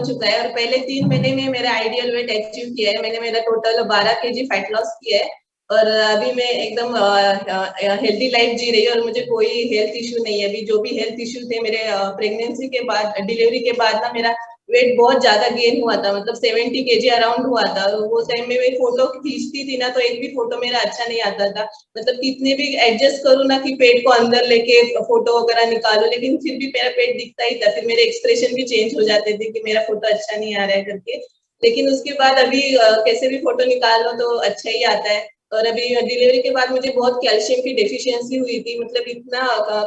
चुका है और पहले 3 महीने में मेरा आइडियल वेट अचीव किया है। मैंने मेरा टोटल 12 kg फैट लॉस किया है और अभी मैं एकदम हेल्दी लाइफ जी रही हूँ और मुझे कोई हेल्थ इश्यू नहीं है। अभी जो भी हेल्थ इश्यू थे मेरे प्रेगनेंसी के बाद, डिलीवरी के बाद ना, मेरा वेट बहुत ज्यादा गेन हुआ था, मतलब 70 kg अराउंड हुआ था। वो टाइम में मैं फोटो खींचती थी ना, तो एक भी फोटो मेरा अच्छा नहीं आता था। मतलब कितने भी एडजस्ट करूँ ना कि पेट को अंदर लेके फोटो वगैरह निकालो, लेकिन फिर भी मेरा पेट दिखता ही था। फिर मेरे एक्सप्रेशन भी चेंज हो जाते थे कि मेरा फोटो अच्छा नहीं आ रहा है करके। लेकिन उसके बाद अभी कैसे भी फोटो निकाल लो तो अच्छा ही आता है। और अभी डिलीवरी के बाद मुझे बहुत कैल्शियम की डेफिशिएंसी हुई थी, मतलब इतना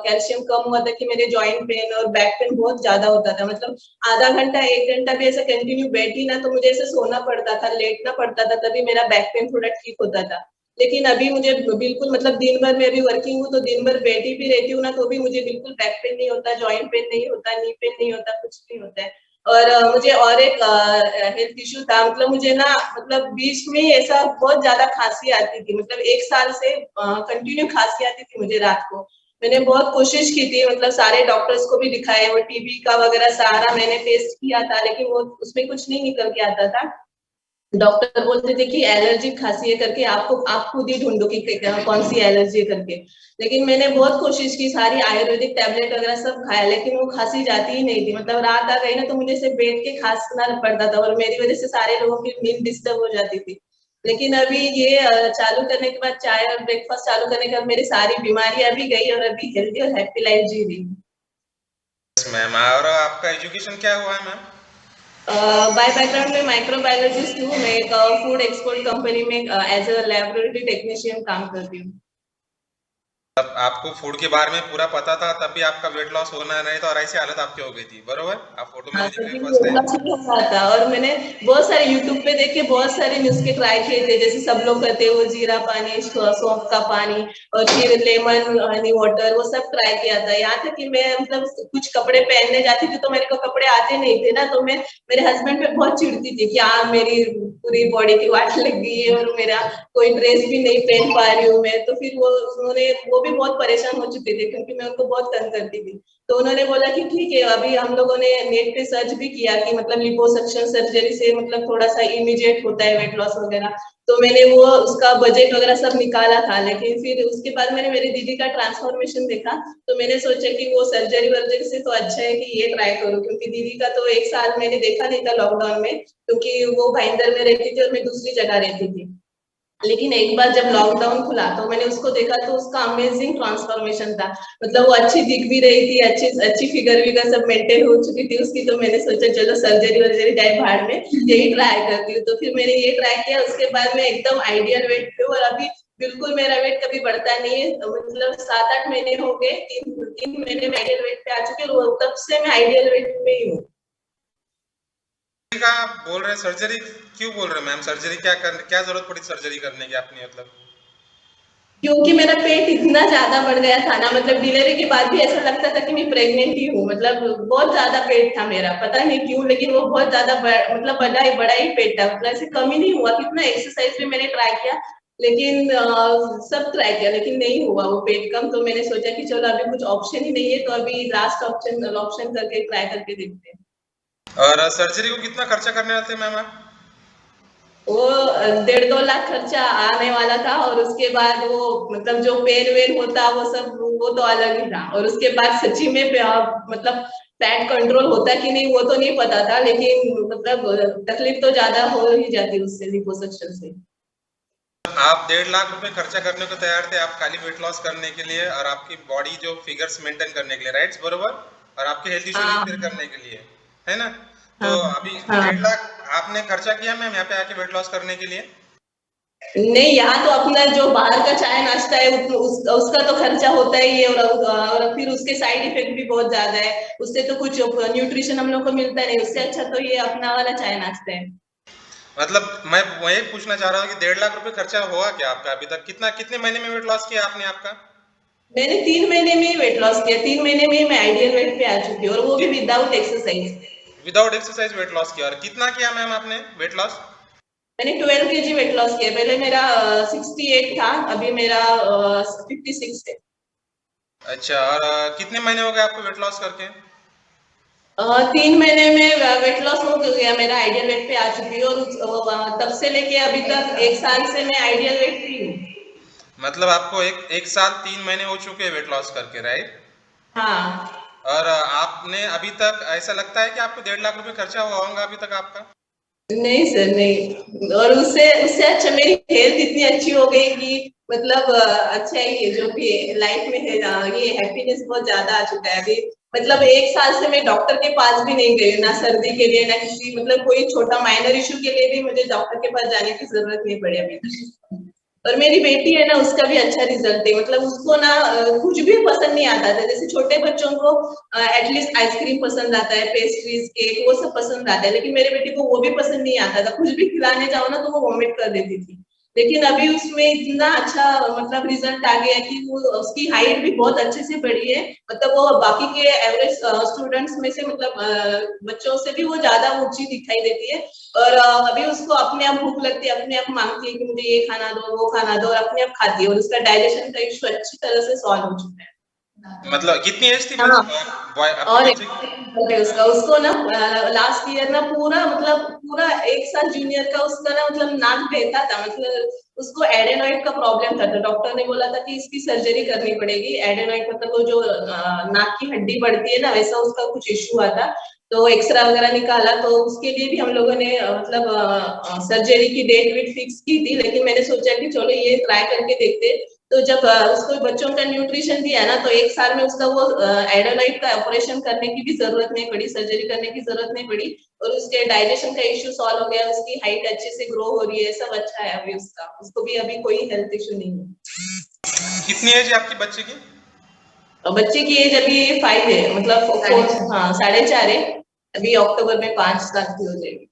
कैल्शियम कम हुआ था कि मेरे जॉइंट पेन और बैक पेन बहुत ज्यादा होता था। मतलब आधा घंटा 1 घंटा भी ऐसा कंटिन्यू बैठी ना तो मुझे ऐसे सोना पड़ता था, लेटना पड़ता था, तभी मेरा बैक पेन थोड़ा ठीक होता था। लेकिन अभी मुझे बिल्कुल, मतलब दिन भर मैं अभी वर्किंग हूँ तो दिन भर बैठी भी रहती हूँ ना तो भी मुझे बिल्कुल बैक पेन नहीं होता, जॉइंट पेन नहीं होता, नी पेन नहीं होता, कुछ नहीं होता है। और मुझे और एक हेल्थ इश्यू था, मतलब मुझे ना, मतलब बीच में ही ऐसा बहुत ज्यादा खांसी आती थी, मतलब 1 साल से कंटिन्यू खांसी आती थी मुझे रात को। मैंने बहुत कोशिश की थी, मतलब सारे डॉक्टर्स को भी दिखाया, वो टीबी का वगैरह सारा मैंने टेस्ट किया था, लेकिन वो उसमें कुछ नहीं निकल के आता था। डॉक्टर बोलते थे कि एलर्जी खांसी है करके, आपको आप खुद ही ढूंढो कि कौन सी एलर्जी है करके। लेकिन मैंने बहुत कोशिश की, सारी आयुर्वेदिक टैबलेट वगैरह सब खाया, लेकिन वो खांसी जाती ही नहीं थी। मतलब रात आ गई ना तो मुझे सिर्फ बैठ के खांसना पड़ता था और मेरी वजह से सारे लोगों की नींद डिस्टर्ब हो जाती थी। लेकिन अभी ये चालू करने के बाद, चाय और ब्रेकफास्ट चालू करने के बाद, मेरी सारी बीमारियां भी गई और अभी हेल्दी और हैप्पी लाइफ जी रही हूँ। मैम, और आपका एजुकेशन क्या हुआ है मैम? बाय बैकग्राउंड में माइक्रोबायोलॉजिस्ट हूँ मैं, एक फूड एक्सपोर्ट कंपनी में एज अ लेबोरेटरी टेक्नीशियन काम करती हूँ। तब आपको फूड के बारे में पूरा पता था, तब भी आपका वेट लॉस होना नहीं था और ऐसी हालत आपकी हो गई थी, बरोबर? आप फोटो में हाँ, भी दिख रहे तभी फर्स्ट वेट टाइम। लॉस नहीं हो रहा था और मैंने बहुत सारे यूट्यूब पे देख के बहुत सारे नुस्खे ट्राई किए थे, जैसे सब लोग करते हैं वो जीरा पानी, सौंफ का पानी और फिर लेमन हनी वाटर, वो सब ट्राई किया था। यहाँ तक कि मैं, मतलब कुछ कपड़े पहनने जाती थी तो मेरे को कपड़े आते नहीं थे ना, तो मैं मेरे हस्बैंड पे बहुत चिढ़ती थी कि हाँ मेरी पूरी बॉडी की वाट लग गई है और मेरा कोई ड्रेस भी नहीं पहन पा रही हूँ मैं। तो फिर वो भी बहुत परेशान हो चुके थे क्योंकि मैं उनको बहुत तंग करती थी। तो उन्होंने बोला कि ठीक है, अभी हम लोगों ने नेट पे सर्च भी किया कि मतलब लिपोसक्शन सर्जरी से मतलब थोड़ा सा इमीडिएट होता है वेट लॉस वगैरह। तो मैंने वो उसका बजट वगैरह सब निकाला था, लेकिन फिर उसके बाद मैंने मेरी दीदी का ट्रांसफॉर्मेशन देखा तो मैंने सोचा कि वो सर्जरी वर्जरी से तो अच्छा है कि ये ट्राई करूँ, क्योंकि दीदी का तो 1 साल मैंने देखा नहीं था लॉकडाउन में, क्योंकि वो भाईंदर में रहती थी और मैं दूसरी जगह रहती थी। लेकिन एक बार जब लॉकडाउन खुला तो मैंने उसको देखा तो उसका अमेजिंग ट्रांसफॉर्मेशन था। मतलब वो अच्छी दिख भी रही थी, अच्छी अच्छी फिगर विगर सब मेंटेन हो चुकी थी उसकी। तो मैंने सोचा चलो सर्जरी वर्जरी जाए भाड़ में, यही ट्राई करती हूँ। तो फिर मैंने ये ट्राई किया, उसके बाद मैं एकदम आइडियल वेट पे हूँ और अभी बिल्कुल मेरा वेट कभी बढ़ता नहीं है। तो मतलब 7-8 महीने हो गए, 3 3 महीने में आइडियल वेट पे आ चुके हैं और तब से मैं आइडियल वेट पे ही हूँ। का आप बोल रहे हैं सर्जरी, क्यों बोल रहे हैं मैम? सर्जरी क्या जरूरत पड़ी सर्जरी करने की आपने, मतलब? क्योंकि मेरा पेट इतना ज्यादा बढ़ गया था ना, मतलब डिलीवरी के बाद भी ऐसा लगता था कि मैं प्रेग्नेंट ही हूँ। मतलब बहुत ज्यादा पेट था मेरा, पता नहीं क्यों, लेकिन वो बहुत ज्यादा मतलब बड़ा ही पेट था। मतलब ऐसे कम ही नहीं हुआ, कितना एक्सरसाइज भी मैंने ट्राई किया, लेकिन सब ट्राई किया लेकिन नहीं हुआ वो पेट कम। तो मैंने सोचा कि चलो अभी कुछ ऑप्शन ही नहीं है, तो अभी लास्ट ऑप्शन ऑप्शन करके ट्राई करके देखते हैं। और सर्जरी को कितना खर्चा करने आते हैं मैम आप? वो 1.5-2 लाख खर्चा आने वाला था और उसके बाद वो, मतलब जो पेन वेन होता वो सब, वो तो अलग ही था। और उसके बाद सच्ची में मतलब फैट कंट्रोल होता कि नहीं वो तो नहीं पता था, लेकिन मतलब तकलीफ तो ज्यादा हो ही जाती उससे, लिपोसक्शन से। आप 1.5 लाख रुपए खर्चा करने को तैयार थे, आप खाली वेट लॉस करने के लिए और आपकी बॉडी जो फिगर्स मेंटेन करने के लिए, राइट्स, बरोबर? और आपके हेल्थ इशू हाँ रिपेयर करने के लिए, है ना? हाँ तो अभी हाँ। 1.5 लाख आपने खर्चा किया मैम यहाँ पे आके वेट लॉस करने के लिए? नहीं, यहाँ तो अपना जो बाहर का चाय नाश्ता है उसका तो खर्चा होता ही है, और फिर उसके साइड इफेक्ट भी बहुत ज्यादा है, उससे तो कुछ न्यूट्रिशन हम लोग को मिलता नहीं। उससे अच्छा तो ये अपना वाला चाय नाश्ता है। मतलब मैं वही पूछना चाह रहा हूँ कि 1.5 लाख रुपए खर्चा हुआ क्या आपका अभी तक? कितने महीने में वेट लॉस किया आपने आपका? मैंने 3 महीने में ही वेट लॉस किया, 3 महीने में ही मैं आइडियल वेट पे आ चुकी हूँ और वो भी without exercise. Without exercise weight loss किया, और कितना किया मैम आपने वेट लॉस? मैंने 12 kg वेट लॉस किया, पहले मेरा 68 था, अभी मेरा 56 है। अच्छा, और कितने महीने हो गए आपको वेट लॉस करके? 3 महीने में वेट लॉस हो गया, मेरा आइडियल वेट पे आ चुकी है, और तब से लेके अभी तक 1 साल से मैं आइडियल वेट पे ही हूँ। मतलब आपको एक साल 3 महीने हो चुके हैं वेट लॉस करके, राइट? हाँ। और आपने अभी तक ऐसा लगता है कि आपको 1.5 लाख रुपए खर्चा हुआ होगा अभी तक आपका? नहीं सर, नहीं, और उससे उससे अच्छा मेरी हेल्थ इतनी अच्छी हो गई कि मतलब अच्छा ही है, जो भी लाइफ में है ये हैप्पीनेस बहुत ज्यादा आ चुका है अभी। मतलब 1 साल से मैं डॉक्टर के पास भी नहीं गई, ना सर्दी के लिए, ना किसी मतलब कोई छोटा माइनर इशू के लिए भी मुझे डॉक्टर के पास जाने की जरूरत नहीं पड़ी अभी तक। और मेरी बेटी है ना, उसका भी अच्छा रिजल्ट है, मतलब उसको ना कुछ भी पसंद नहीं आता था, जैसे छोटे बच्चों को एटलीस्ट आइसक्रीम पसंद आता है, पेस्ट्रीज, केक, वो सब पसंद आता है, लेकिन मेरे बेटी को वो भी पसंद नहीं आता था, कुछ भी खिलाने जाओ ना तो वो वॉमिट कर देती थी। लेकिन अभी उसमें इतना अच्छा मतलब रिजल्ट आ गया कि वो उसकी हाइट भी बहुत अच्छे से बढ़ी है, मतलब वो बाकी के एवरेज स्टूडेंट्स में से मतलब बच्चों से भी वो ज्यादा ऊंची दिखाई देती है। और अभी उसको अपने आप भूख लगती है, अपने आप मांगती है कि मुझे ये खाना दो, वो खाना दो, और अपने आप खाती है, और उसका डाइजेशन का इशू अच्छी तरह से सॉल्व हो चुका है। मतलब कितनी एज थी हाँ। आपके और बच्चे की? उसका उसको ना लास्ट ईयर ना पूरा मतलब पूरा 1 साल जूनियर का उसका ना मतलब नाक बहता था, मतलब उसको एडेनॉइड का प्रॉब्लम था, तो डॉक्टर ने बोला था कि इसकी सर्जरी करनी पड़ेगी। एडेनॉइड मतलब वो जो नाक की हड्डी बढ़ती है ना, वैसा उसका कुछ इश्यू हुआ था। तो एक्सरा वगैरह निकाला, तो उसके लिए भी हम लोगों ने मतलब सर्जरी की डेट वेट फिक्स की थी, लेकिन मैंने सोचा कि चलो ये ट्राई करके देखते। तो जब उसको बच्चों का न्यूट्रिशन दिया ना, तो 1 साल में उसका वो एडेनॉइड का ऑपरेशन करने की भी जरूरत नहीं पड़ी, सर्जरी करने की जरूरत नहीं पड़ी, और उसके डाइजेशन का इश्यू सॉल्व हो गया, उसकी हाइट अच्छे से ग्रो हो रही है, सब अच्छा है अभी उसका, उसको भी अभी कोई हेल्थ इश्यू नहीं है। कितनी एज है आपके बच्चे की? और बच्चे की एज अभी 5 है, मतलब 4, हाँ 4.5 है, अभी अक्टूबर में 5 साल की हो जाएगी।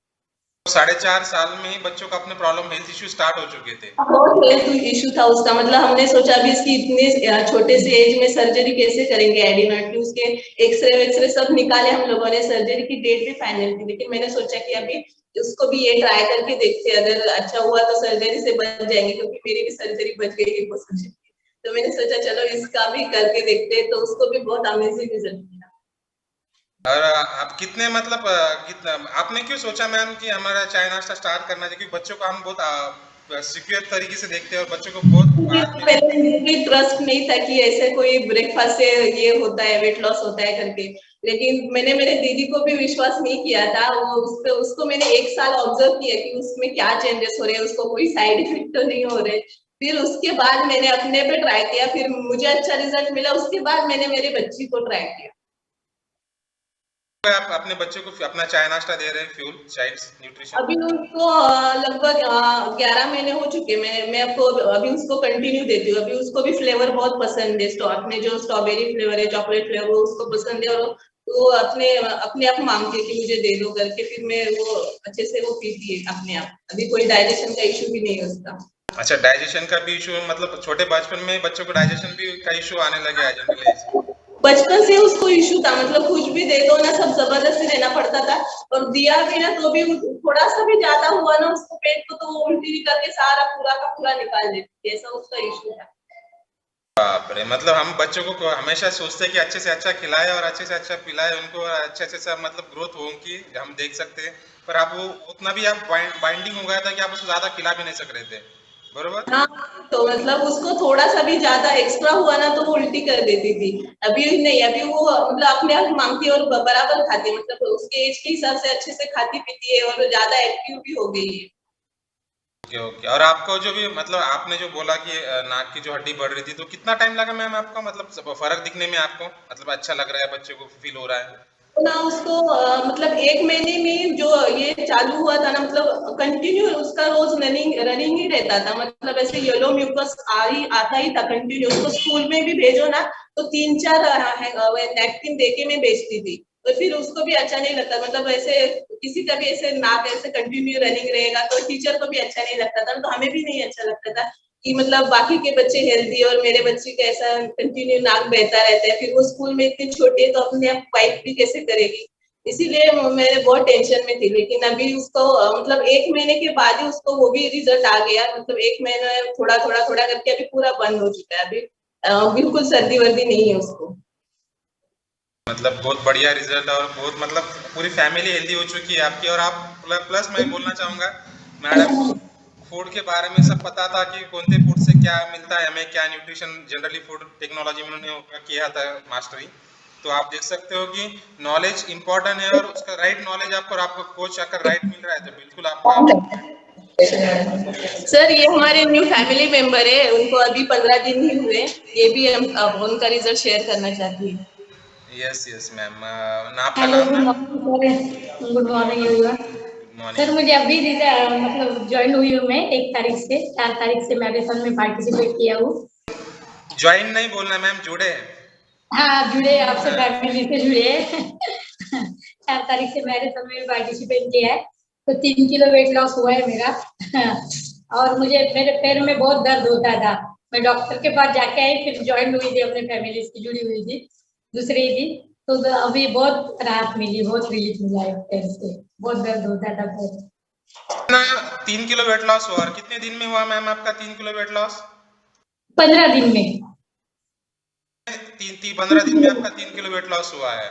4.5 साल में ही बच्चों का अपने प्रॉब्लम हेल्थ इश्यू स्टार्ट हो चुके थे? बहुत हेल्थ इशू था उसका, मतलब हमने सोचा अभी इसकी इतने छोटे से एज में सर्जरी कैसे करेंगे एडिनोइड की, उसके एक्सरे वेक्सरे सब निकाले हम लोगों ने, सर्जरी की डेट भी फाइनल थी, लेकिन मैंने सोचा कि अभी उसको भी ये ट्राई करके देखते, अगर अच्छा हुआ तो सर्जरी से बच जाएंगे, क्योंकि मेरी भी सर्जरी बच गई है वो सर्जरी। तो मैंने सोचा चलो इसका भी करके देखते, तो उसको भी बहुत अमेजिंग रिजल्ट मिला। और आप कितने मतलब कितना आपने क्यों सोचा मैम कि हमारा चाय नाश्ता स्टार्ट करना चाहिए? क्योंकि बच्चों को हम बहुत सिक्योर तरीके से देखते हैं और बच्चों को बहुत मुझे आज भी। पहले मुझे भी ट्रस्ट नहीं था कि ऐसे कोई ब्रेकफास्ट से ये होता है, वेट लॉस होता है करके, लेकिन मैंने मेरे दीदी को भी विश्वास नहीं किया था, वो उसको मैंने 1 साल ऑब्जर्व किया कि उसमें क्या चेंजेस हो रहे हैं, उसको कोई साइड इफेक्ट तो नहीं हो रहे। फिर उसके बाद मैंने अपने पे ट्राई किया, फिर मुझे अच्छा रिजल्ट मिला, उसके बाद मैंने मेरे बच्ची को ट्राई किया। आप अपने बच्चों को अपना चाय नाश्ता दे रहे हैं, फ्यूल चाइल्ड्स न्यूट्रिशन? अभी उसको लगभग 11 महीने हो चुके, मैं आपको अभी उसको कंटिन्यू देती हूँ, अभी उसको भी फ्लेवर बहुत पसंद है, अपने जो स्ट्रॉबेरी फ्लेवर है, चॉकलेट फ्लेवर, वो उसको पसंद है, और वो अपने अपने आप मांगती है कि मुझे दे दो करके, फिर मैं वो अच्छे से वो पीती है अपने आप, अभी कोई डाइजेशन का इशू भी नहीं है उसका। अच्छा, डाइजेशन का भी इशू, मतलब छोटे बचपन में बच्चों को डाइजेशन भी का इशू आने लगे है जनरल एज? बचपन से उसको इशू था, मतलब कुछ भी दे दो ना, सब जबरदस्ती देना पड़ता था, और दिया भी ना तो भी थोड़ा सा भी ज्यादा हुआ ना उसको पेट को, तो वो उल्टी भी करके सारा पूरा का पूरा निकाल देती थी, ऐसा उसका इशू था। बाप रे! मतलब हम बच्चों को हमेशा सोचते हैं कि अच्छे से अच्छा खिलाएं और अच्छे से अच्छा पिलाएं उनको, और अच्छे से अच्छा मतलब ग्रोथ हो उनकी हम देख सकते हैं। पर आप वो उतना भी आप बाइंडिंग हो गया था कि आप उसको ज्यादा खिला भी नहीं सक रहे थे, बरोबर? हाँ, तो मतलब उसको थोड़ा सा भी ज्यादा एक्स्ट्रा हुआ ना तो वो उल्टी कर देती थी। अभी नहीं, अभी वो मतलब अपने आप मांगती है और बराबर खाती है, मतलब उसके एज के हिसाब से अच्छे से खाती पीती है, और ज्यादा एक्टिव भी हो गई है। Okay okay. और आपको जो भी मतलब आपने जो बोला कि नाक की जो हड्डी बढ़ रही थी, तो कितना टाइम लगा मैम आपको मतलब फर्क दिखने में आपको, मतलब अच्छा लग रहा है, बच्चे को फील हो रहा है? तो ना उसको मतलब 1 महीने में जो ये चालू हुआ था ना, मतलब कंटिन्यू उसका रोज रनिंग रनिंग ही रहता था, मतलब ऐसे येलो म्यूकस आता ही था कंटिन्यू, उसको स्कूल में भी भेजो ना तो 3-4 नैपकिन देके मैं भेजती थी, तो फिर उसको भी अच्छा नहीं लगता, मतलब ऐसे किसी का भी ऐसे नाक ऐसे कंटिन्यू रनिंग रहेगा तो टीचर को भी अच्छा नहीं लगता था, तो हमें भी नहीं अच्छा लगता था कि मतलब बाकी के बच्चे हेल्दी और मेरे बच्चे का ऐसा कंटिन्यू नाक बहता रहता है, फिर वो स्कूल में इतनी छोटी है तो अपने आप पाइप भी कैसे करेगी, इसीलिए मैं बहुत टेंशन में थी, लेकिन अभी उसको मतलब 1 महीने के बाद ही उसको वो भी रिजल्ट आ गया, मतलब 1 महीना थोड़ा थोड़ा थोड़ा करके अभी पूरा बंद हो चुका है, अभी बिल्कुल सर्दी वर्दी नहीं है उसको। मतलब बहुत बढ़िया रिजल्ट और बहुत मतलब पूरी फैमिली हेल्दी हो चुकी है आपकी। और आप प्लस मैं बोलना चाहूँगा मैडम को फूड के बारे में सब पता था कि कौन से फूड से क्या मिलता है हमें, क्या न्यूट्रिशन जनरली फूड टेक्नोलॉजी में उन्होंने किया था मास्टरी। तो आप देख सकते हो कि नॉलेज इंपॉर्टेंट है और उसका राइट नॉलेज आपको और आपको कोच अगर राइट मिल रहा है तो बिल्कुल आपका। सर ये हमारे न्यू फैमिली मेंबर है, उनको अभी 15 दिन ही हुए। ये भी हम अब उनका रिजल्ट शेयर करना चाहती हूँ। Yes yes ma'am. ना आपका हेलो, नाम good ma'am? Morning sir. Good morning everyone. Good sir morning. मुझे अभी मतलब ज्वाइन हुई हूँ मैं 1 तारीख से 4 तारीख से मैराथन में पार्टिसिपेट किया हूँ। ज्वाइन नहीं बोलना मैम, जुड़े हैं। हाँ, जुड़े आपसे हाँ। फैमिली से जुड़े हैं। 4 तारीख से मैराथन में पार्टिसिपेट किया है, तो 3 किलो वेट लॉस हुआ है मेरा। और मुझे मेरे पैर में बहुत दर्द होता था। मैं डॉक्टर के पास जाके आई, फिर ज्वाइन हुई थी अपने फैमिली से जुड़ी हुई थी दूसरे दिन। तो अभी बहुत राहत मिली, बहुत रिलीफ मिला है पैर से, बहुत दर्द होता था पैर। कितना 3 किलो वेट लॉस हुआ और कितने दिन में हुआ मैम आपका 3 किलो वेट लॉस? 15 दिन में। 15 दिन में आपका 3 किलो वेट लॉस हुआ है।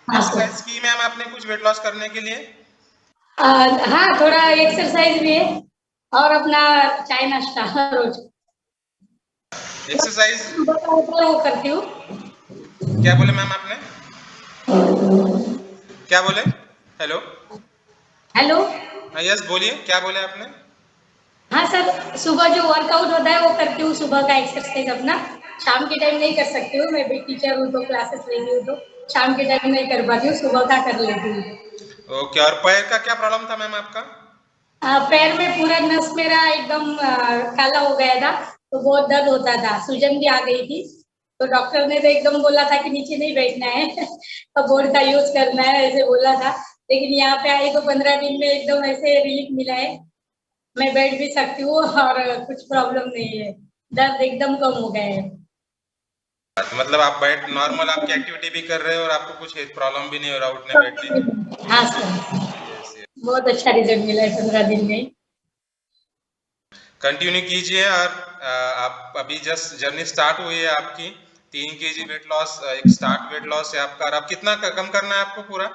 हाँ सर। एक्सरसाइज की मैम आपने कुछ वेट लॉस करने के लिए? हाँ, थोड़ा एक्सरसाइज भी है और अपना चाय नाश्ता रोज एक्सरसाइज वो करती हूँ। क्या बोले मैम आपने? क्या बोले? हेलो। हेलो। हाँ यस बोलिए, क्या बोले आपने? हाँ सर, सुबह जो वर्कआउट होता है वो करती हूँ, सुबह का एक्सरसाइज अपना। शाम के टाइम नहीं कर सकती हूँ, मैं भी टीचर हूँ तो क्लासेस लेती हूँ, तो शाम के टाइम नहीं कर पाती हूँ, सुबह का कर लेती हूँ। ओके, और पैर का क्या प्रॉब्लम था मैम आपका? पैर में पूरा नस मेरा एकदम काला हो गया था, तो बहुत दर्द होता था, सूजन भी आ गई थी। तो डॉक्टर ने तो एकदम बोला था कि नीचे नहीं बैठना है, तो बोर्ड का यूज करना है, ऐसे बोला था। लेकिन यहाँ पे आई तो 15 दिन में एकदम ऐसे रिलीफ मिला है, मैं बैठ भी सकती हूँ और कुछ प्रॉब्लम नहीं है, दर्द एकदम कम हो गया है। तो मतलब आप बैठ नॉर्मल आपकी एक्टिविटी भी कर रहे हो और आपको कुछ प्रॉब्लम भी नहीं हो रहा उठने बैठने में? हाँ सर, यस यस। बहुत अच्छा रिजल्ट मिला है 15 दिन में। कंटिन्यू कीजिए। और आप अभी जस्ट जर्नी स्टार्ट हुई है आपकी। 3 kg वेट लॉस एक स्टार्ट वेट लॉस है आपका। और आप कितना कम करना है आपको पूरा?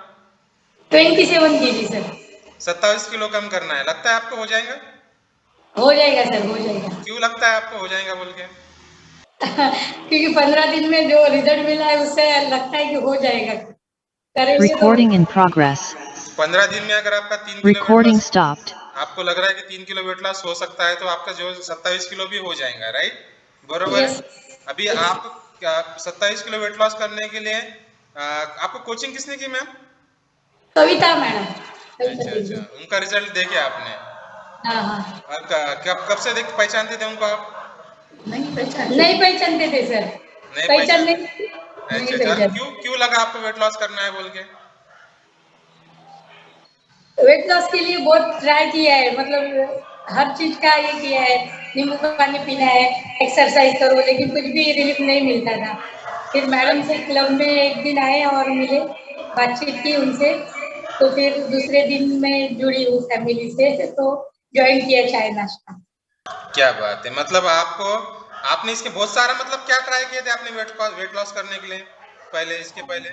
27 kg सर। 27 किलो कम करना है। लगता है आपको हो जाएगा? हो जाएगा सर, हो जाएगा। क्यों लगता है आपको हो जाएगा बोल के? क्योंकि 15 दिन में जो रिजल्ट मिला है उससे लगता है कि हो जाएगा, करेंगे तो। Recording in progress. 15 दिन में अगर आपका 3 kilo weight Recording loss, stopped. आपको लग रहा है कि 3 किलो वेट लॉस हो सकता है, तो आपका जो 27 किलो भी हो जाएगा, राइट? बरोबर है। यस। अभी आप 27 किलो वेट लॉस करने के लिए आपको कोचिंग किसने की मैम? कविता मैडम, कविता अच्छा अच्छा, दीदी। उनका रिजल्ट देखे आपने? हाँ हाँ। और कब कब से देख पहचानते थे उनको आप? नहीं पहचानते थे सर, नहीं पहचान पहचान। नहीं, नहीं अच्छा अच्छा, और पहचान। क्यों क्यों लगा आपको वेट लॉस करना है बोल के? वेट लॉस के लिए बहुत ट्राई किया है, मतलब हर चीज का ये किया है, नींबू का पानी पीना है, एक्सरसाइज करो, लेकिन कुछ भी रिलीफ नहीं मिलता था। फिर मैडम से क्लब में एक दिन आए और मिले, बातचीत की उनसे, तो फिर दूसरे दिन मैं जुड़ी हूँ फैमिली से, तो ज्वाइन किया चाय नाश्ता। क्या बात है, मतलब आपको आपने इसके बहुत सारा मतलब क्या ट्राई किए थे आपने वेट लॉस करने के लिए पहले, इसके पहले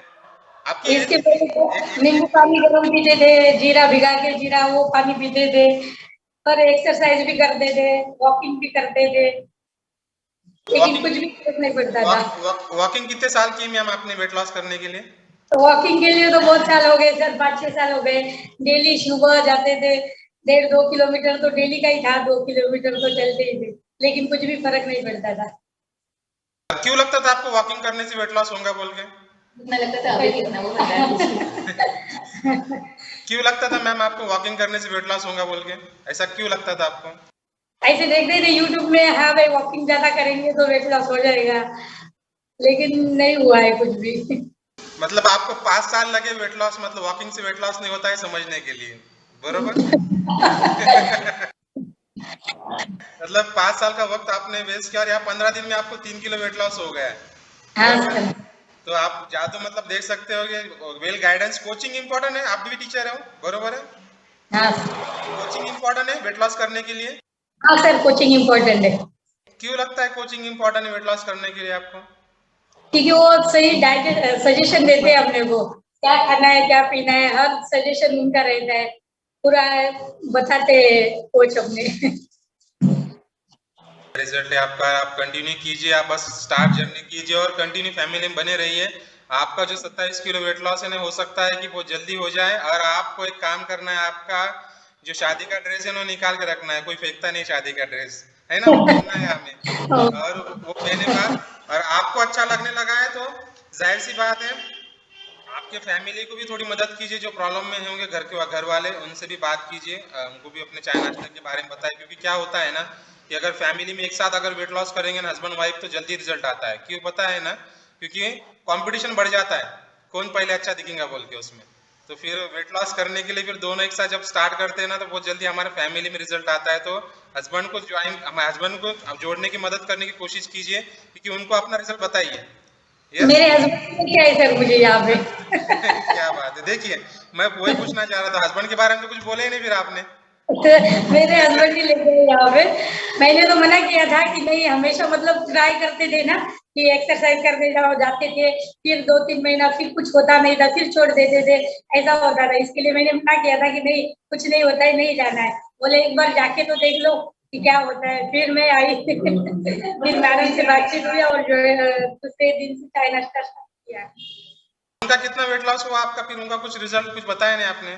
आपकी इसके एज पहले तो नींबू पानी गरम पीते थे, जीरा भिगा के जीरा वो पानी पीते थे, और एक्सरसाइज भी करते थे, वॉकिंग भी करते थे, लेकिन वॉकिंग कुछ भी फर्क नहीं पड़ता था। वॉकिंग कितने साल की मैम आपने वेट लॉस करने के लिए? तो वॉकिंग के लिए तो बहुत साल हो गए सर, 5-6 साल हो गए। डेली सुबह जाते थे, 1.5-2 किलोमीटर तो डेली का ही था, 2 किलोमीटर तो चलते ही थे, लेकिन कुछ भी फर्क नहीं पड़ता था। क्यों लगता था आपको वॉकिंग करने से वेट लॉस होगा बोल के? मुझे लगता था अभी कितना वो बता क्यों लगता था मैम आपको वॉकिंग करने से वेट लॉस होगा बोल के? ऐसा क्यों लगता था आपको? ऐसे देखते थे यूट्यूब में, हाँ भाई वॉकिंग ज्यादा करेंगे तो वेट लॉस हो जाएगा, लेकिन नहीं हुआ है कुछ भी। मतलब आपको 5 साल लगे वेट लॉस, मतलब वॉकिंग से वेट लॉस नहीं होता है समझने के लिए, बरोबर? मतलब 5 साल का वक्त आपने वेस्ट किया और यहाँ 15 दिन में आपको 3 किलो वेट लॉस हो गया है, हाँ बरोबर? सर। तो आप जा तो मतलब देख सकते हो कि वेल गाइडेंस, कोचिंग इंपॉर्टेंट है। आप भी टीचर हो, बरोबर है? हाँ सर। कोचिंग इंपॉर्टेंट है वेट लॉस करने के लिए। हाँ सर, कोचिंग इम्पोर्टेंट है। क्यों लगता है कोचिंग इंपॉर्टेंट है वेट लॉस करने के लिए आपको? क्योंकि वो सही डाइट सजेशन देते हैं अपने को, क्या खाना है क्या पीना है, हर सजेशन उनका रहता है, पूरा बताते हैं कोच अपने। रिजल्ट है आपका, आप कंटिन्यू कीजिए, आप बस स्टार्ट जर्नी कीजिए और कंटिन्यू फैमिली में बने रहिए। आपका जो 27 किलो वेट लॉस है ना, हो सकता है कि वो जल्दी हो जाए। और आपको एक काम करना है, आपका जो शादी का ड्रेस है ना, निकाल के रखना है, कोई फेंकता नहीं शादी का ड्रेस, है ना, वो पहनना है हमें। और वो पहने बाद और आपको अच्छा लगने लगा है तो जाहिर सी बात है, आपके फैमिली को भी थोड़ी मदद कीजिए, जो प्रॉब्लम में होंगे घर वाले, उनसे भी बात कीजिए, उनको भी अपने चाय नाश्ते के बारे में बताइए। क्योंकि क्या होता है ना कि अगर फैमिली में एक साथ अगर वेट लॉस करेंगे ना हस्बैंड वाइफ, तो जल्दी रिजल्ट आता है। क्यों पता है ना? क्योंकि कंपटीशन बढ़ जाता है, कौन पहले अच्छा दिखेगा बोल के उसमें। तो फिर वेट लॉस करने के लिए फिर दोनों एक साथ जब स्टार्ट करते हैं ना, तो बहुत जल्दी हमारे फैमिली में रिजल्ट आता है। तो हस्बैंड को जोड़ने की मदद करने की कोशिश कीजिए, क्योंकि उनको अपना रिजल्ट बताइए। यस। मेरे हस्बैंड ने क्या है सर मुझे यहाँ पे। क्या बात है, देखिए मैं वही पूछना चाह रहा था, हस्बैंड के बारे में तो कुछ बोले ही नहीं फिर आपने। मेरे हस्बैंड ही लेके गए यहाँ पे। मैंने तो मना किया था कि नहीं, हमेशा मतलब ट्राई करते थे ना कि एक्सरसाइज करने जाओ, जाते थे, फिर 2-3 महीना फिर कुछ होता नहीं था, फिर छोड़ देते थे, ऐसा होता था। इसके लिए मैंने मना किया था कि नहीं, कुछ नहीं होता है, नहीं जाना है। बोले एक बार जाके तो देख लो कि क्या होता है। फिर मैं आई। फिर मैडम से बातचीत हुई और जो है दूसरे दिन से चाय नाश्ता स्टार्ट किया। उनका कितना वेट लॉस हुआ आपका, फिर उनका कुछ रिजल्ट कुछ बताया नहीं आपने?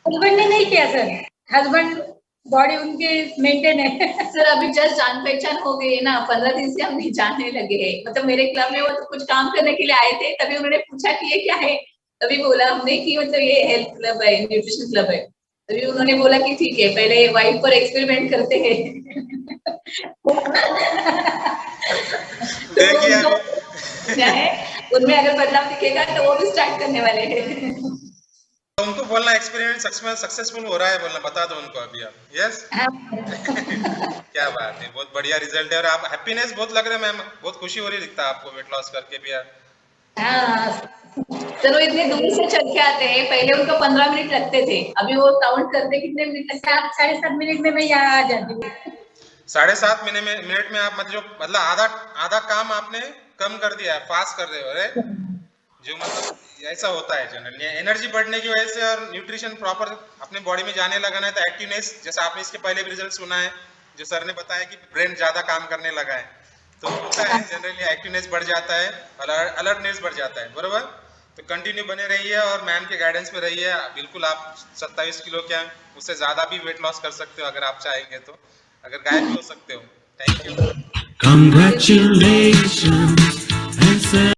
हस्बैंड ने नहीं किया सर, हस्बैंड बॉडी उनकी मेंटेन है। सर अभी जस्ट जान पहचान हो गई है ना, 15 दिन से हम नहीं जानने लगे हैं। मतलब मेरे क्लब में वो तो कुछ काम करने के लिए आए थे, तभी उन्होंने पूछा कि ये क्या है, तभी बोला हमने कि मतलब ये हेल्थ क्लब है, न्यूट्रिशन क्लब है। तभी उन्होंने बोला कि ठीक है, पहले वाइफ पर एक्सपेरिमेंट करते हैं। तो देखिए उनको अभी। क्या है, उनमें अगर बदलाव दिखेगा तो वो भी स्टार्ट करने वाले हैं। तो उनको बोलना एक्सपेरिमेंट सक्सेसफुल हो रहा है, बोलना बता दो उनको अभी आप। यस। क्या बात है, बहुत बढ़िया रिजल्ट है। और आप हैप्पीनेस बहुत लग रहा है मैम, बहुत खुशी हो रही दिखता है आपको वेट लॉस करके भी यार। हाँ, सर वो इतने दूर से चल के आते हैं, पहले उनको 15 मिनट लगते थे, अभी वो काउंट करते कितने मिनट लगते हैं। 7-7.5 मिनट में मैं यहाँ आ जाती हूँ। 7.5 मिनट में आप मतलब आधा आधा काम आपने कम कर दिया है, फास्ट कर रहे हो, राइट? जो मतलब ऐसा होता है जनरली, एनर्जी बढ़ने की वजह से और न्यूट्रिशन प्रॉपर अपने बॉडी में जाने लगा ना, तो एक्टिवनेस, जैसे आपने इसके पहले भी रिजल्ट सुना है, जो सर ने बताया कि ब्रेन ज्यादा काम करने लगा है, तो होता है जनरली एक्टिवनेस बढ़ जाता है और अलर्टनेस बढ़ जाता है, बरोबर? तो कंटिन्यू बने रहिए और मैम के गाइडेंस में रहिए। बिल्कुल आप 27 किलो क्या, उससे ज्यादा भी वेट लॉस कर सकते हो अगर आप चाहेंगे तो, अगर गायब भी हो सकते हो। Thank you. Congratulations.